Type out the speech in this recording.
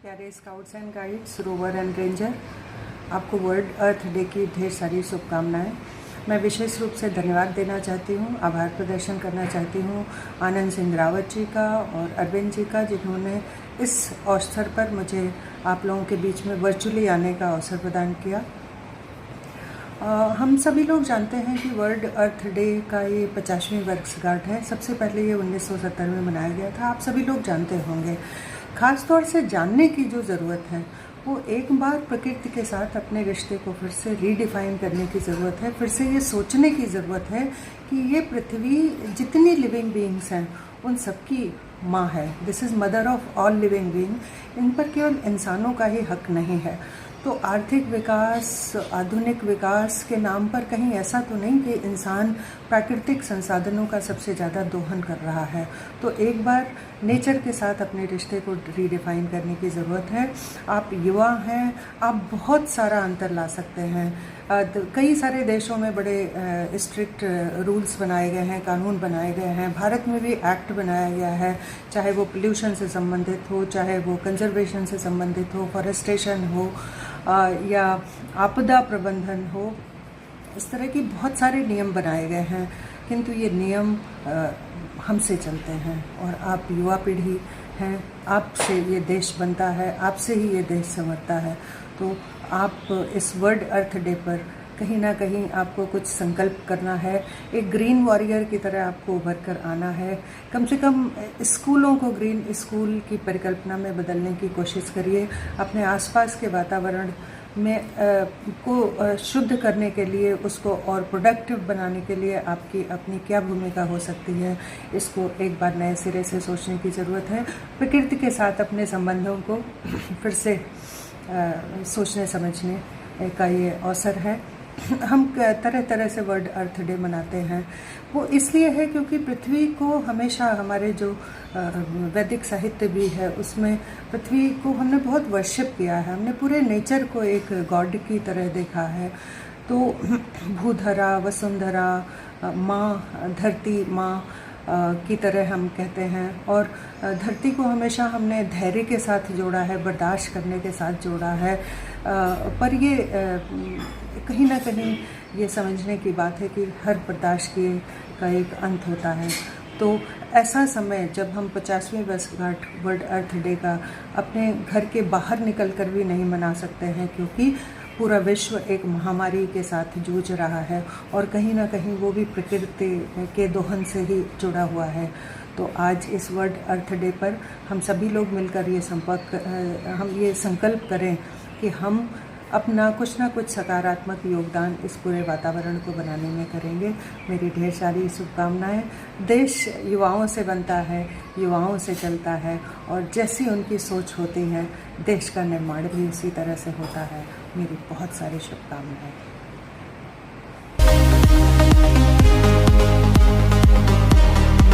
प्यारे scouts and guides, rover and ranger, आपको world अर्थ day की ढेर सारी शुभकामनाएं। मैं विशेष रूप से धन्यवाद देना चाहती हूँ, आभार प्रदर्शन करना चाहती हूँ आनंद सिंह रावत जी का और अरविंद जी का, जिन्होंने इस अवसर पर मुझे आप लोगों के बीच में वर्चुअली आने का अवसर प्रदान किया। हम सभी लोग जानते हैं कि वर्ल्ड अर्थ डे का ये 50वीं वर्षगांठ है। सबसे पहले ये 1970 में मनाया गया था, आप सभी लोग जानते होंगे। ख़ास तौर से जानने की जो ज़रूरत है वो एक बार प्रकृति के साथ अपने रिश्ते को फिर से रीडिफाइन करने की ज़रूरत है। फिर से ये सोचने की ज़रूरत है कि ये पृथ्वी जितनी लिविंग बीइंग्स हैं उन सबकी माँ है। This is mother of all living being. इन पर केवल इंसानों का ही हक नहीं है। तो आर्थिक विकास, आधुनिक विकास के नाम पर कहीं ऐसा तो नहीं कि इंसान प्राकृतिक संसाधनों का सबसे ज़्यादा दोहन कर रहा है। तो एक बार नेचर के साथ अपने रिश्ते को रीडिफाइन करने की ज़रूरत है। आप युवा हैं, आप बहुत सारा अंतर ला सकते हैं। कई सारे देशों में बड़े स्ट्रिक्ट रूल्स बनाए गए हैं, कानून बनाए गए हैं। भारत में भी एक्ट बनाया गया है, चाहे वो पोल्यूशन से संबंधित हो, चाहे वो कंजर्वेशन से संबंधित हो, फॉरेस्टेशन हो या आपदा प्रबंधन हो। इस तरह की बहुत सारे नियम बनाए गए हैं, किंतु ये नियम हमसे चलते हैं और आप युवा पीढ़ी हैं, आपसे ये देश बनता है, आपसे ही ये देश संवरता है। तो आप इस वर्ल्ड अर्थ डे पर कहीं ना कहीं आपको कुछ संकल्प करना है। एक ग्रीन वॉरियर की तरह आपको उभर कर आना है। कम से कम स्कूलों को ग्रीन स्कूल की परिकल्पना में बदलने की कोशिश करिए। अपने आसपास के वातावरण में को शुद्ध करने के लिए, उसको और प्रोडक्टिव बनाने के लिए आपकी अपनी क्या भूमिका हो सकती है, इसको एक बार नए सिरे से सोचने की ज़रूरत है। प्रकृति के साथ अपने संबंधों को फिर से सोचने समझने का ये अवसर है। हम तरह तरह से वर्ल्ड अर्थ डे मनाते हैं। वो इसलिए है क्योंकि पृथ्वी को हमेशा, हमारे जो वैदिक साहित्य भी है उसमें पृथ्वी को हमने बहुत वर्शिप किया है। हमने पूरे नेचर को एक गॉड की तरह देखा है। तो भूधरा, वसुंधरा, माँ, धरती माँ की तरह हम कहते हैं। और धरती को हमेशा हमने धैर्य के साथ जोड़ा है, बर्दाश्त करने के साथ जोड़ा है। पर ये कहीं ना कहीं ये समझने की बात है कि हर बर्दाश्त का एक अंत होता है। तो ऐसा समय जब हम 50वीं वर्षगांठ वर्ल्ड अर्थ डे का अपने घर के बाहर निकल कर भी नहीं मना सकते हैं, क्योंकि पूरा विश्व एक महामारी के साथ जूझ रहा है और कहीं ना कहीं वो भी प्रकृति के दोहन से ही जुड़ा हुआ है। तो आज इस वर्ल्ड अर्थ डे पर हम सभी लोग मिलकर हम ये संकल्प करें कि हम अपना कुछ ना कुछ सकारात्मक योगदान इस पूरे वातावरण को बनाने में करेंगे। मेरी ढेर सारी शुभकामनाएं। देश युवाओं से बनता है, युवाओं से चलता है, और जैसी उनकी सोच होती है देश का निर्माण भी उसी तरह से होता है। मेरी बहुत सारी शुभकामनाएं।